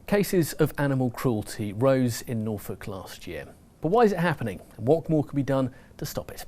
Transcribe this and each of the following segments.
Cases of animal cruelty rose in Norfolk last year. But why is it happening, and what more can be done to stop it?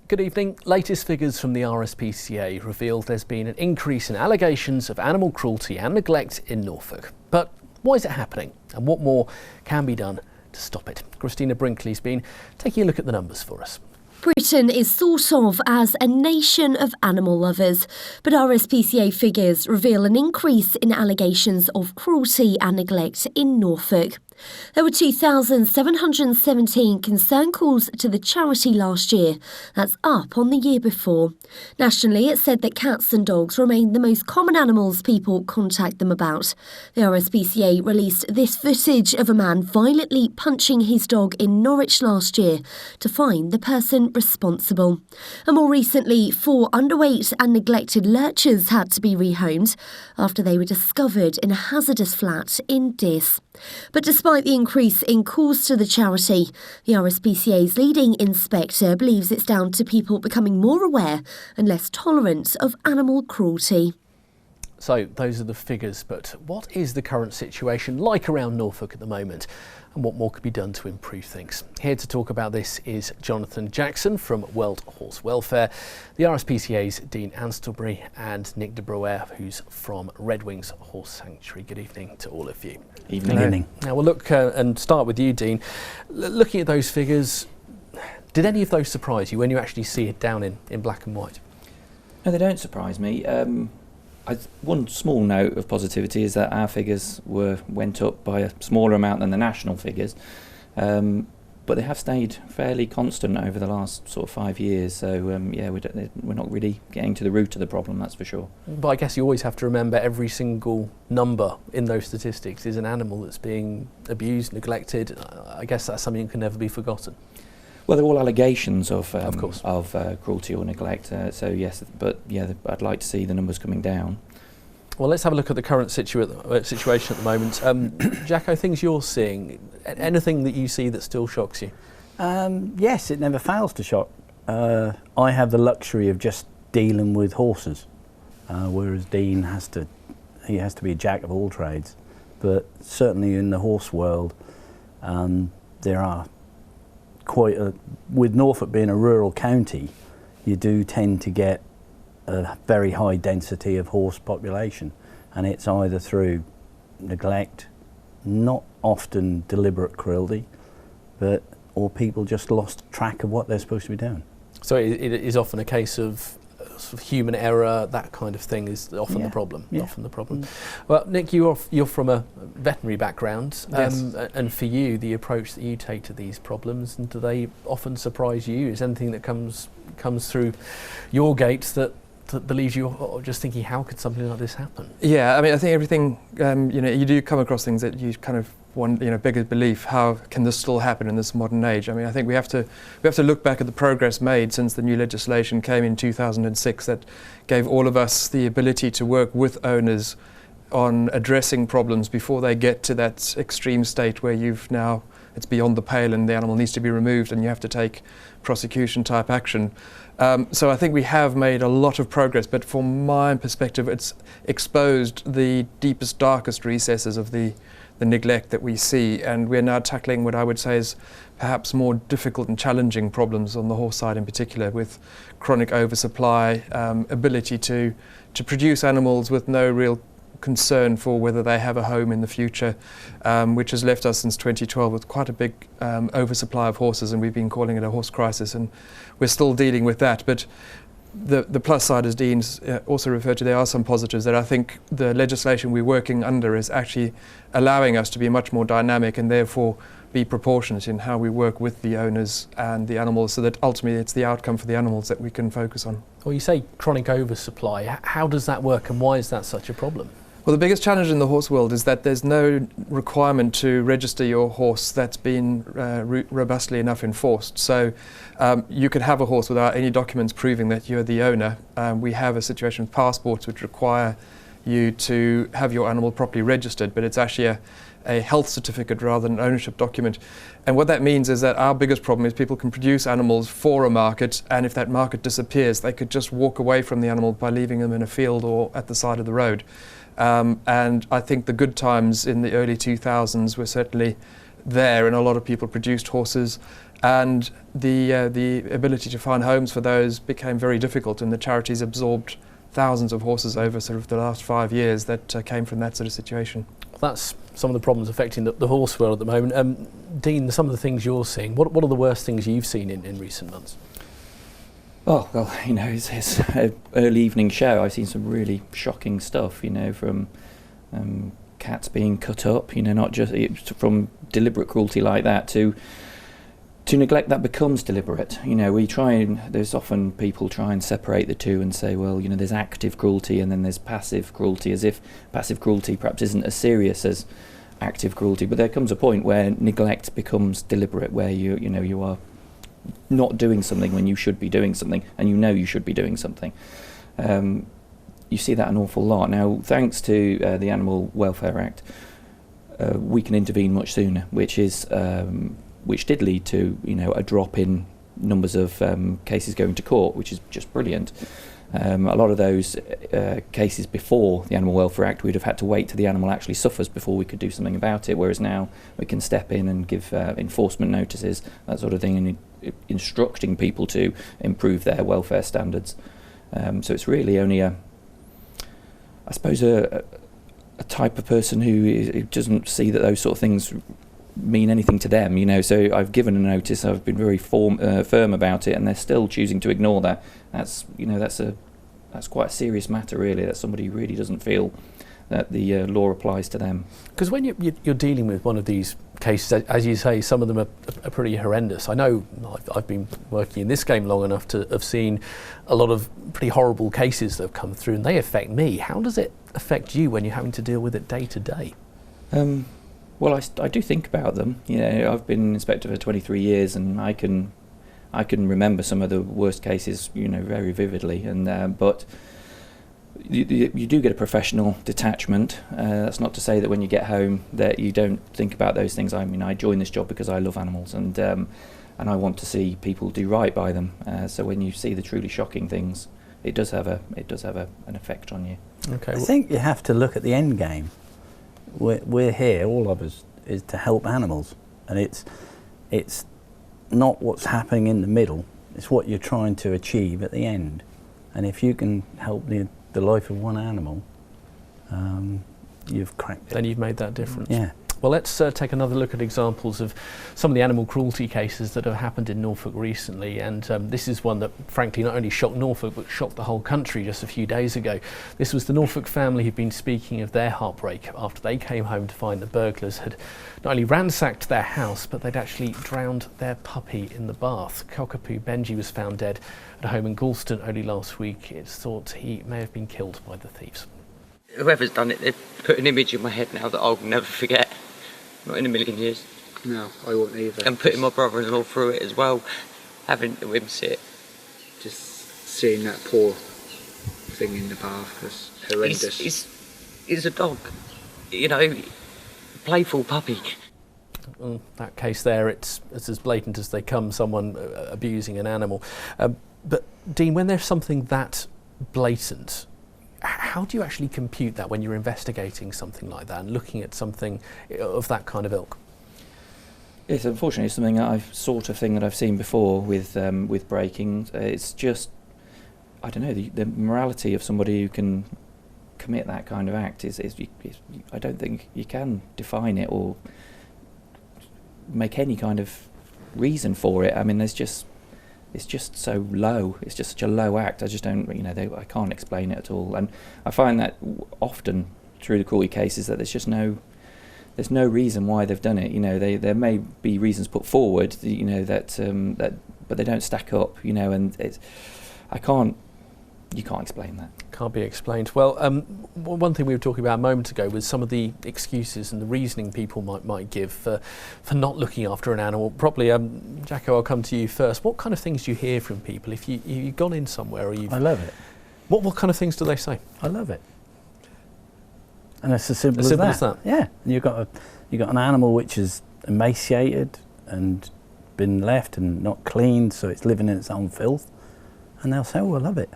Good evening. Latest figures from the RSPCA reveal there's been an increase in allegations of animal cruelty and neglect in Norfolk. But why is it happening, and what more can be done to stop it? Christina Brinkley's been taking a look at the numbers for us. Britain is thought of as a nation of animal lovers, but RSPCA figures reveal an increase in allegations of cruelty and neglect in Norfolk. There were 2,717 concern calls to the charity last year. That's up on the year before. Nationally, it said that cats and dogs remain the most common animals people contact them about. The RSPCA released this footage of a man violently punching his dog in Norwich last year to find the person responsible. And more recently, 4 underweight and neglected lurchers had to be rehomed after they were discovered in a hazardous flat in Diss. But despite the increase in calls to the charity, the RSPCA's leading inspector believes it's down to people becoming more aware and less tolerant of animal cruelty. So those are the figures, but what is the current situation like around Norfolk at the moment, and what more could be done to improve things? Here to talk about this is Jonathan Jackson from World Horse Welfare, the RSPCA's Dean Astillberry, and Nick de Brauwere, who's from Redwings Horse Sanctuary. Good evening to all of you. Evening. Now we'll look and start with you, Dean. Looking at those figures, did any of those surprise you when you actually see it down in black and white? No, they don't surprise me. One small note of positivity is that our figures went up by a smaller amount than the national figures, but they have stayed fairly constant over the last sort of 5 years. So yeah, we're not really getting to the root of the problem, that's for sure. But I guess you always have to remember every single number in those statistics is an animal that's being abused, neglected. I guess that's something that can never be forgotten. Well, they're all allegations of cruelty or neglect. So yes, but yeah, I'd like to see the numbers coming down. Well, let's have a look at the current situation at the moment. Jacko, things you're seeing, anything that you see that still shocks you? Yes, it never fails to shock. I have the luxury of just dealing with horses, whereas Dean has to be a jack of all trades. But certainly in the horse world, there are with Norfolk being a rural county, you do tend to get a very high density of horse population, and it's either through neglect, not often deliberate cruelty, or people just lost track of what they're supposed to be doing. So it is often a case of sort of human error, that kind of thing is often the problem. Yeah. Often the problem. Well, Nick, you're from a veterinary background, Yes. And for you, the approach that you take to these problems, and do they often surprise you? Is anything that comes through your gates that leaves you just thinking, how could something like this happen? Yeah, I mean, I think everything, you do come across things that you kind of want, bigger belief. How can this still happen in this modern age? I mean, I think we have to look back at the progress made since the new legislation came in 2006 that gave all of us the ability to work with owners on addressing problems before they get to that extreme state where it's beyond the pale and the animal needs to be removed and you have to take prosecution type action. So I think we have made a lot of progress, but from my perspective, it's exposed the deepest, darkest recesses of the neglect that we see, and we're now tackling what I would say is perhaps more difficult and challenging problems on the horse side in particular, with chronic oversupply, ability to produce animals with no real concern for whether they have a home in the future, which has left us since 2012 with quite a big oversupply of horses, and we've been calling it a horse crisis, and we're still dealing with that. But the plus side, as Dean's also referred to, there are some positives that I think the legislation we're working under is actually allowing us to be much more dynamic and therefore be proportionate in how we work with the owners and the animals, so that ultimately it's the outcome for the animals that we can focus on. Well, you say chronic oversupply. How does that work, and why is that such a problem? Well, the biggest challenge in the horse world is that there's no requirement to register your horse that's been robustly enough enforced. So you could have a horse without any documents proving that you're the owner. We have a situation with passports which require you to have your animal properly registered, but it's actually a health certificate rather than an ownership document. And what that means is that our biggest problem is people can produce animals for a market, and if that market disappears, they could just walk away from the animal by leaving them in a field or at the side of the road. And I think the good times in the early 2000s were certainly there, and a lot of people produced horses, and the ability to find homes for those became very difficult, and the charities absorbed thousands of horses over sort of the last 5 years that came from that sort of situation. That's some of the problems affecting the horse world at the moment. Dean, some of the things you're seeing, what are the worst things you've seen in recent months? Oh, well, you know, it's an early evening show. I've seen some really shocking stuff, you know, from cats being cut up, you know, not just from deliberate cruelty like that to neglect that becomes deliberate. You know, there's often people try and separate the two and say, well, you know, there's active cruelty and then there's passive cruelty, as if passive cruelty perhaps isn't as serious as active cruelty. But there comes a point where neglect becomes deliberate, where you are not doing something when you should be doing something, and you know you should be doing something. You see that an awful lot. Now, thanks to the Animal Welfare Act, we can intervene much sooner, which did lead to, you know, a drop in numbers of cases going to court, which is just brilliant. A lot of those cases before the Animal Welfare Act, we'd have had to wait till the animal actually suffers before we could do something about it, whereas now we can step in and give enforcement notices, that sort of thing, and instructing people to improve their welfare standards. So it's really only a type of person who doesn't see that those sort of things mean anything to them, you know. So I've given a notice, I've been very firm about it, and they're still choosing to ignore that. That's quite a serious matter, really, that somebody really doesn't feel that the law applies to them. Because when you're dealing with one of these cases, as you say, some of them are pretty horrendous. I know I've been working in this game long enough to have seen a lot of pretty horrible cases that have come through, and they affect me. How does it affect you when you're having to deal with it day to day? Well, I do think about them. You know, I've been inspector for 23 years, and I can remember some of the worst cases, you know, very vividly. And but you do get a professional detachment. That's not to say that when you get home that you don't think about those things. I mean, I joined this job because I love animals, and I want to see people do right by them. So when you see the truly shocking things, it does have an effect on you. Okay. I think you have to look at the end game. We're here, all of us, is to help animals, and it's not what's happening in the middle, it's what you're trying to achieve at the end. And if you can help the life of one animal, you've cracked it. Then you've made that difference. Yeah. Well, let's take another look at examples of some of the animal cruelty cases that have happened in Norfolk recently, and this is one that frankly not only shocked Norfolk but shocked the whole country just a few days ago. This was the Norfolk family who'd been speaking of their heartbreak after they came home to find the burglars had not only ransacked their house but they'd actually drowned their puppy in the bath. Cockapoo Benji was found dead at a home in Galston early last week. It's thought he may have been killed by the thieves. Whoever's done it, they've put an image in my head now that I'll never forget. Not in a million years. No, I won't either. And putting my brother-in-law through it as well, having to wimps it. Just seeing that poor thing in the bath was horrendous. He's a dog, you know, playful puppy. Well, that case there, it's as blatant as they come, someone abusing an animal. But Dean, when there's something that blatant, how do you actually compute that when you're investigating something like that and looking at something of that kind of ilk? It's unfortunately something that I've seen before with breaking. It's just, I don't know, the morality of somebody who can commit that kind of act is I don't think you can define it or make any kind of reason for it. I mean, it's just so low. It's just such a low act. I just don't, you know, I can't explain it at all. And I find that often through the cruelty cases that there's no reason why they've done it. You know, there may be reasons put forward, you know, that but they don't stack up. You know, and I can't you can't explain that. Can't be explained. Well, one thing we were talking about a moment ago was some of the excuses and the reasoning people might give for not looking after an animal properly. Jacko, I'll come to you first. What kind of things do you hear from people if you've gone in somewhere or you've... I love it. What kind of things do they say? I love it. And it's as simple as that. Yeah, you've got an animal which is emaciated and been left and not cleaned, so it's living in its own filth, and they'll say, "Oh, I love it.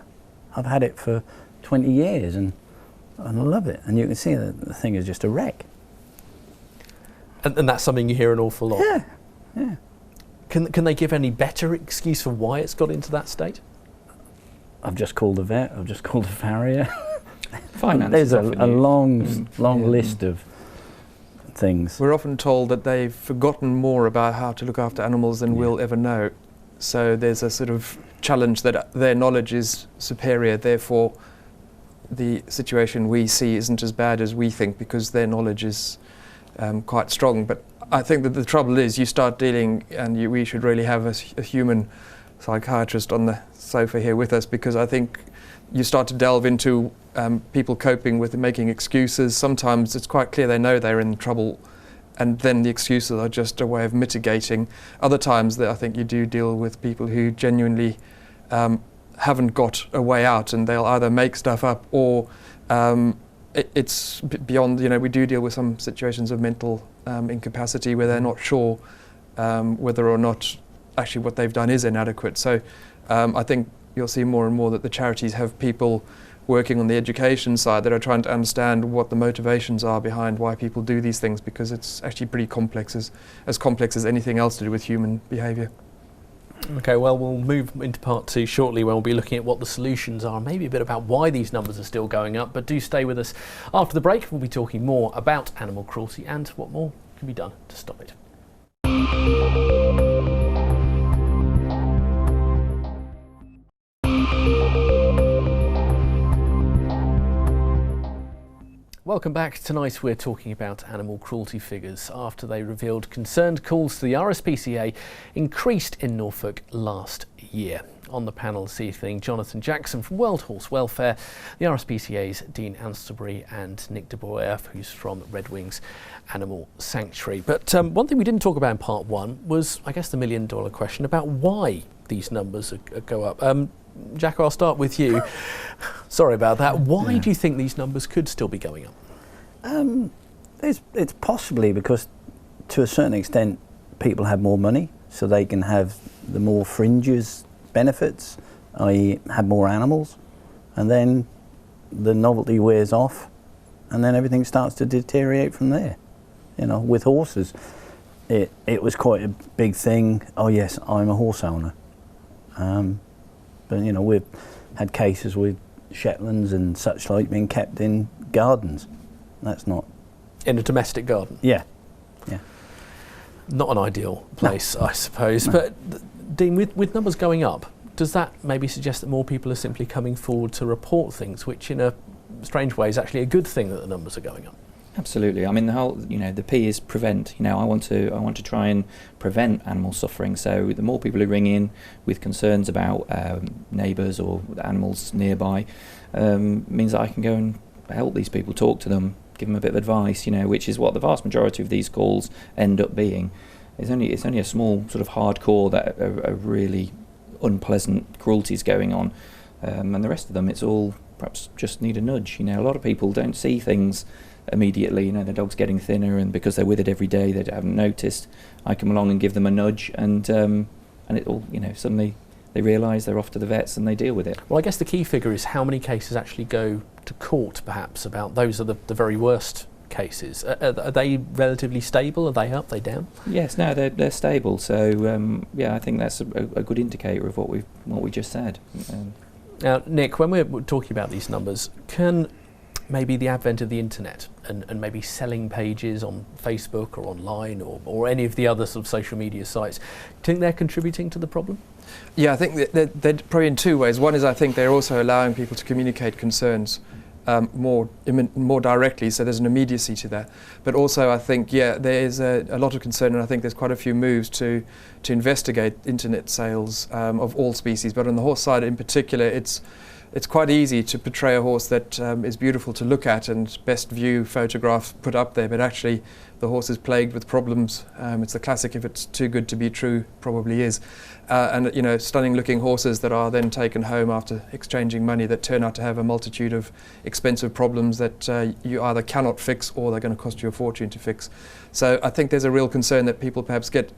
I've had it for 20 years and I love it." And you can see that the thing is just a wreck. And that's something you hear an awful lot. Yeah, yeah. Can they give any better excuse for why it's got into that state? I've just called the vet. I've just called the farrier. Finance. There's a long list of things. We're often told that they've forgotten more about how to look after animals than we'll ever know. So there's a sort of challenge that their knowledge is superior, therefore the situation we see isn't as bad as we think because their knowledge is quite strong. But I think that the trouble is you start dealing, and we should really have a human psychiatrist on the sofa here with us, because I think you start to delve into people coping with making excuses. Sometimes it's quite clear they know they're in trouble, and then the excuses are just a way of mitigating. Other times I think you do deal with people who genuinely haven't got a way out, and they'll either make stuff up or it's beyond, we do deal with some situations of mental incapacity where they're not sure whether or not actually what they've done is inadequate. So I think you'll see more and more that the charities have people working on the education side that are trying to understand what the motivations are behind why people do these things, because it's actually pretty complex, as complex as anything else to do with human behaviour. Okay, well, we'll move into part two shortly, where we'll be looking at what the solutions are, maybe a bit about why these numbers are still going up. But do stay with us. After the break, we'll be talking more about animal cruelty and what more can be done to stop it. Welcome back. Tonight we're talking about animal cruelty figures after they revealed concerned calls to the RSPCA increased in Norfolk last year. On the panel this evening, Jonathan Jackson from World Horse Welfare, the RSPCA's Dean Astillberry, and Nick de Brauwere, who's from Redwings Horse Sanctuary. But one thing we didn't talk about in part one was, I guess, the million-dollar question about why these numbers go up. Jacko, I'll start with you. Sorry about that. Why do you think these numbers could still be going up? It's possibly because, to a certain extent, people have more money, so they can have the more fringes benefits, i.e. have more animals, and then the novelty wears off, and then everything starts to deteriorate from there. With horses, it was quite a big thing. Oh yes, I'm a horse owner. But we've had cases with Shetlands and such like being kept in gardens. That's not... In a domestic garden? Yeah. Not an ideal place, no. I suppose. No. But Dean, with numbers going up, does that maybe suggest that more people are simply coming forward to report things, which in a strange way is actually a good thing that the numbers are going up? Absolutely. I mean, the whole, the P is prevent. I want to try and prevent animal suffering. So the more people who ring in with concerns about neighbours or animals nearby, means that I can go and help these people, talk to them, give them a bit of advice. Which is what the vast majority of these calls end up being. It's only a small sort of hardcore that are really unpleasant cruelties going on, and the rest of them, it's all perhaps just need a nudge. A lot of people don't see things immediately. The dog's getting thinner, and because they're with it every day, they haven't noticed. I come along and give them a nudge, and it all, suddenly they realise they're off to the vets and they deal with it. Well, I guess the key figure is how many cases actually go to court, perhaps, about those are the very worst cases. Are they relatively stable? Are they up? Are they down? Yes, no, they're stable. So I think that's a good indicator of what we just said. Now, Nick, when we're talking about these numbers, can maybe the advent of the internet and maybe selling pages on Facebook or online or any of the other sort of social media sites, do you think they're contributing to the problem? Yeah, I think they're probably in two ways. One is I think they're also allowing people to communicate concerns more directly, so there's an immediacy to that. But also I think, there is a lot of concern, and I think there's quite a few moves to investigate internet sales of all species. But on the horse side in particular, it's it's quite easy to portray a horse that is beautiful to look at and best view photographs put up there, but actually the horse is plagued with problems. It's the classic, if it's too good to be true, probably is. And you know, stunning looking horses that are then taken home after exchanging money that turn out to have a multitude of expensive problems that you either cannot fix or they're going to cost you a fortune to fix. So I think there's a real concern that people perhaps get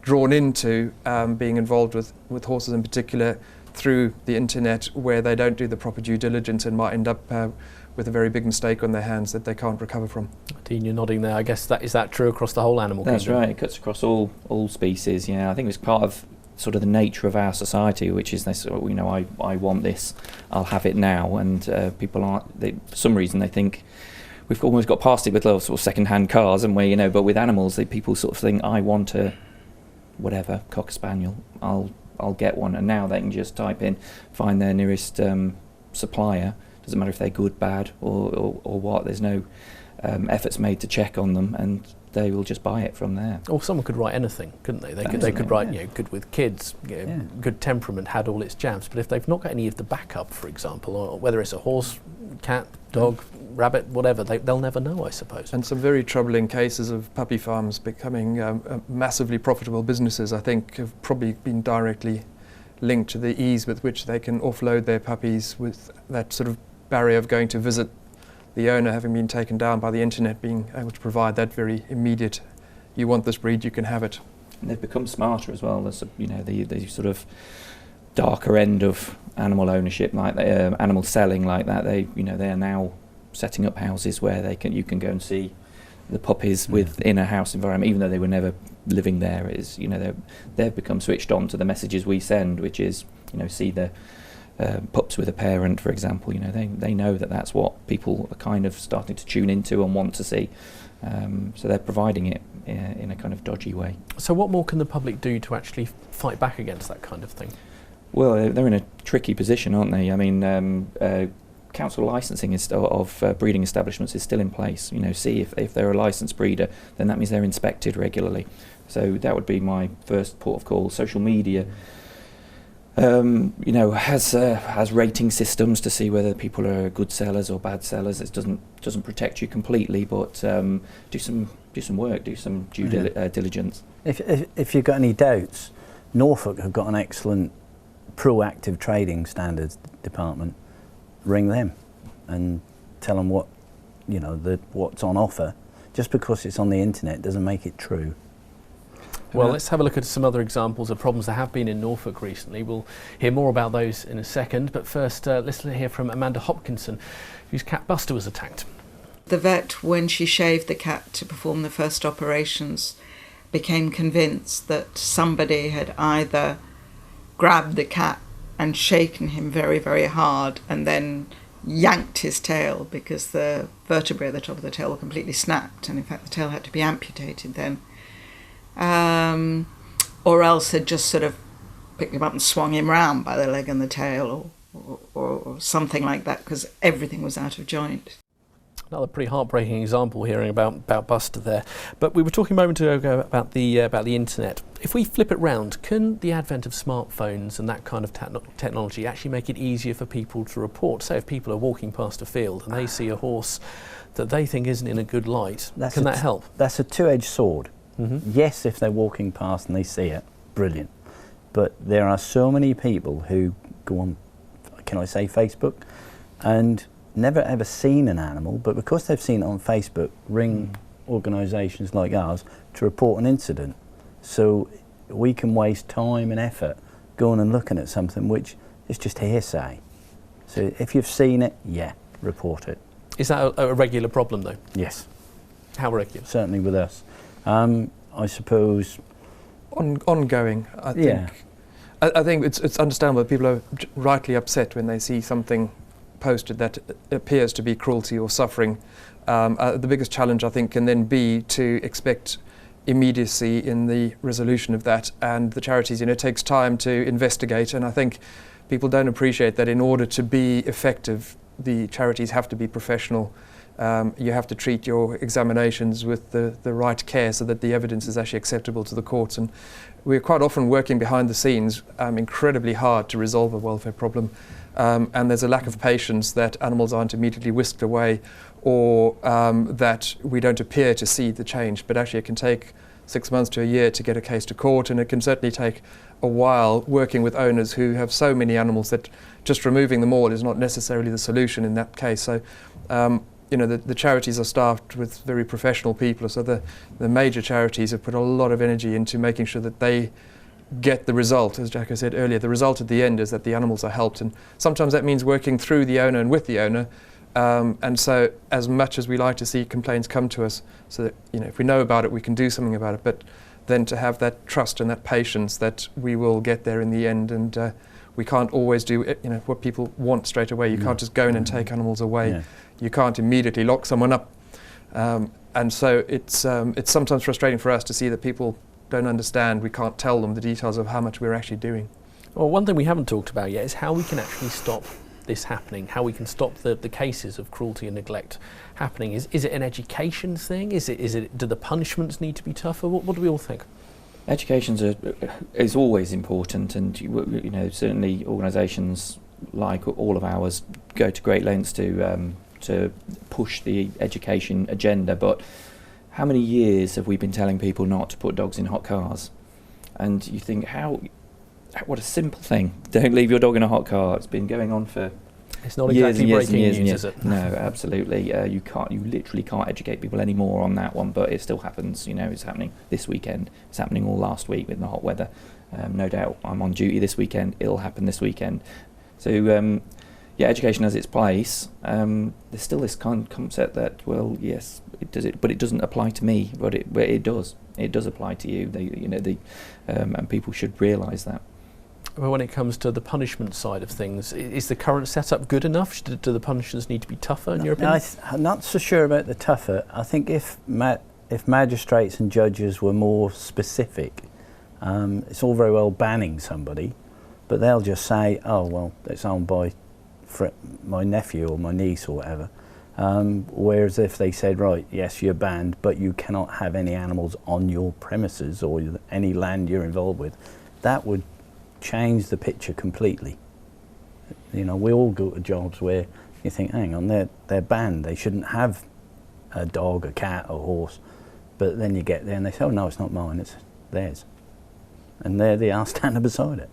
drawn into being involved with horses in particular through the internet, where they don't do the proper due diligence and might end up with a very big mistake on their hands that they can't recover from. Dean, you're nodding there. I guess is that true across the whole animal kingdom? That's right. It cuts across all species. Yeah, I think it's part of sort of the nature of our society, which is this. You know, I want this, I'll have it now, and people aren't. For some reason, they think we've almost got past it with little sort of second-hand cars, and you know. But with animals, people sort of think, I want a whatever cocker spaniel. I'll get one, and now they can just type in, find their nearest supplier. Doesn't matter if they're good, bad, or what. There's no efforts made to check on them, and they will just buy it from there. Or someone could write anything, couldn't they? They could write, you know, good with kids, you know, good temperament, had all its jabs. But if they've not got any of the backup, for example, or whether it's a horse, cat, dog, rabbit, whatever, they'll never know, I suppose. And some very troubling cases of puppy farms becoming massively profitable businesses, I think, have probably been directly linked to the ease with which they can offload their puppies, with that sort of barrier of going to visit the owner having been taken down by the internet, being able to provide that very immediate, you want this breed, you can have it. And they've become smarter as well. There's the sort of darker end of animal ownership, like animal selling, like that. They are now setting up houses where you can go and see the puppies within a house environment, even though they were never living there. They've become switched on to the messages we send, which is, you know, see the pups with a parent, for example. You know, they know that's what people are kind of starting to tune into and want to see. So they're providing it in a kind of dodgy way. So what more can the public do to actually fight back against that kind of thing? Well, they're in a tricky position, aren't they? I mean, council licensing of breeding establishments is still in place. You know, see if they're a licensed breeder, then that means they're inspected regularly. So that would be my first port of call. Social media, has rating systems to see whether people are good sellers or bad sellers. It doesn't protect you completely, but do some work, do some due diligence. If you've got any doubts, Norfolk have got an excellent proactive trading standards department. Ring them and tell them what's on offer. Just because it's on the internet doesn't make it true. Well, let's have a look at some other examples of problems that have been in Norfolk recently. We'll hear more about those in a second, but first let's hear from Amanda Hopkinson, whose cat Buster was attacked. The vet, when she shaved the cat to perform the first operations, became convinced that somebody had either grabbed the cat and shaken him very, very hard and then yanked his tail, because the vertebrae at the top of the tail were completely snapped, and in fact the tail had to be amputated then. Or else had just sort of picked him up and swung him round by the leg and the tail, or something like that, because everything was out of joint. Another pretty heartbreaking example hearing about Buster there. But we were talking a moment ago about the internet. If we flip it round, can the advent of smartphones and that kind of technology actually make it easier for people to report? Say if people are walking past a field and they see a horse that they think isn't in a good light, can that help? That's a two-edged sword. Mm-hmm. Yes, if they're walking past and they see it, brilliant. But there are so many people who go on, can I say Facebook, and never ever seen an animal, but because they've seen it on Facebook, ring organisations like ours to report an incident. So we can waste time and effort going and looking at something which is just hearsay. So if you've seen it, report it. Is that a regular problem though? Yes. How regular? Certainly with us. I suppose ongoing. I think. I think it's understandable that people are rightly upset when they see something posted that appears to be cruelty or suffering. The biggest challenge, I think, can then be to expect immediacy in the resolution of that, and the charities, it takes time to investigate, and I think people don't appreciate that in order to be effective, the charities have to be professional you have to treat your examinations with the right care so that the evidence is actually acceptable to the courts. And we're quite often working behind the scenes incredibly hard to resolve a welfare problem. And there's a lack of patience that animals aren't immediately whisked away, or that we don't appear to see the change. But actually it can take 6 months to a year to get a case to court, and it can certainly take a while working with owners who have so many animals that just removing them all is not necessarily the solution in that case. So the charities are staffed with very professional people, so the major charities have put a lot of energy into making sure that they get the result. As Jacko said earlier, the result at the end is that the animals are helped, and sometimes that means working through the owner and with the owner. And so as much as we like to see complaints come to us, so that if we know about it we can do something about it, but then to have that trust and that patience that we will get there in the end, and we can't always do what people want straight away. You can't just go in and take animals away. Yeah. You can't immediately lock someone up, and so it's sometimes frustrating for us to see that people don't understand. We can't tell them the details of how much we're actually doing. Well, one thing we haven't talked about yet is how we can actually stop this happening, how we can stop the cases of cruelty and neglect happening. Is it an education thing? Do the punishments need to be tougher? What do we all think? Education is always important, and certainly organisations like all of ours go to great lengths to push the education agenda. But how many years have we been telling people not to put dogs in hot cars? And you think, what a simple thing. Don't leave your dog in a hot car. It's been going on for It's not exactly breaking news, is it? No, absolutely. You literally can't educate people anymore on that one, but it still happens. It's happening this weekend. It's happening all last week with the hot weather. No doubt I'm on duty this weekend. It'll happen this weekend. So, education has its place. There's still this kind of concept that, well, yes, it does it, but it doesn't apply to me. But it does. It does apply to you. And people should realise that. Well, when it comes to the punishment side of things, is the current setup good enough? Do the punishments need to be tougher, in your opinion? I'm not so sure about the tougher. I think if magistrates and judges were more specific, it's all very well banning somebody, but they'll just say, oh, well, it's owned by my nephew or my niece or whatever. Whereas if they said, right, yes, you're banned, but you cannot have any animals on your premises or any land you're involved with, that would change the picture completely. We all go to jobs where you think, hang on, they're banned, they shouldn't have a dog, a cat, a horse, but then you get there and they say, oh no, it's not mine, it's theirs, and there they are standing beside it.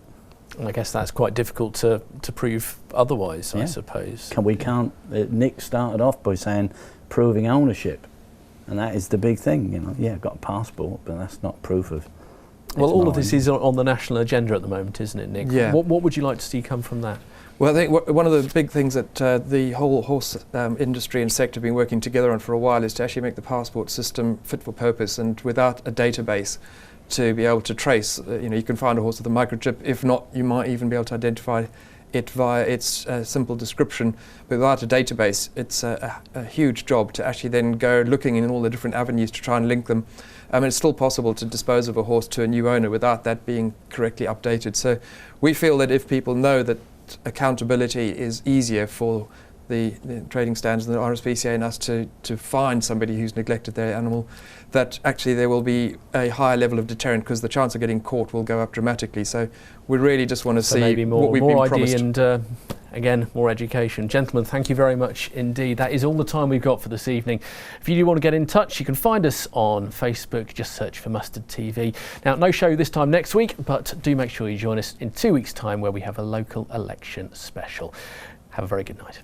And I guess that's quite difficult to prove otherwise, I suppose. Nick started off by saying proving ownership, and that is the big thing. I've got a passport, but that's not proof of. Well, all of this is on the national agenda at the moment, isn't it, Nick? Yeah. What would you like to see come from that? Well, I think one of the big things that the whole horse industry and sector have been working together on for a while is to actually make the passport system fit for purpose, and without a database to be able to trace. You can find a horse with a microchip. If not, you might even be able to identify it via its simple description. But without a database, it's a huge job to actually then go looking in all the different avenues to try and link them. It's still possible to dispose of a horse to a new owner without that being correctly updated. So we feel that if people know that accountability is easier for the trading standards and the RSPCA and us to find somebody who's neglected their animal, that actually there will be a higher level of deterrent, because the chance of getting caught will go up dramatically. So we really just want to see maybe what we've been ID promised. And again, more education. Gentlemen, thank you very much indeed. That is all the time we've got for this evening. If you do want to get in touch, you can find us on Facebook. Just search for Mustard TV. Now, no show this time next week, but do make sure you join us in 2 weeks' time where we have a local election special. Have a very good night.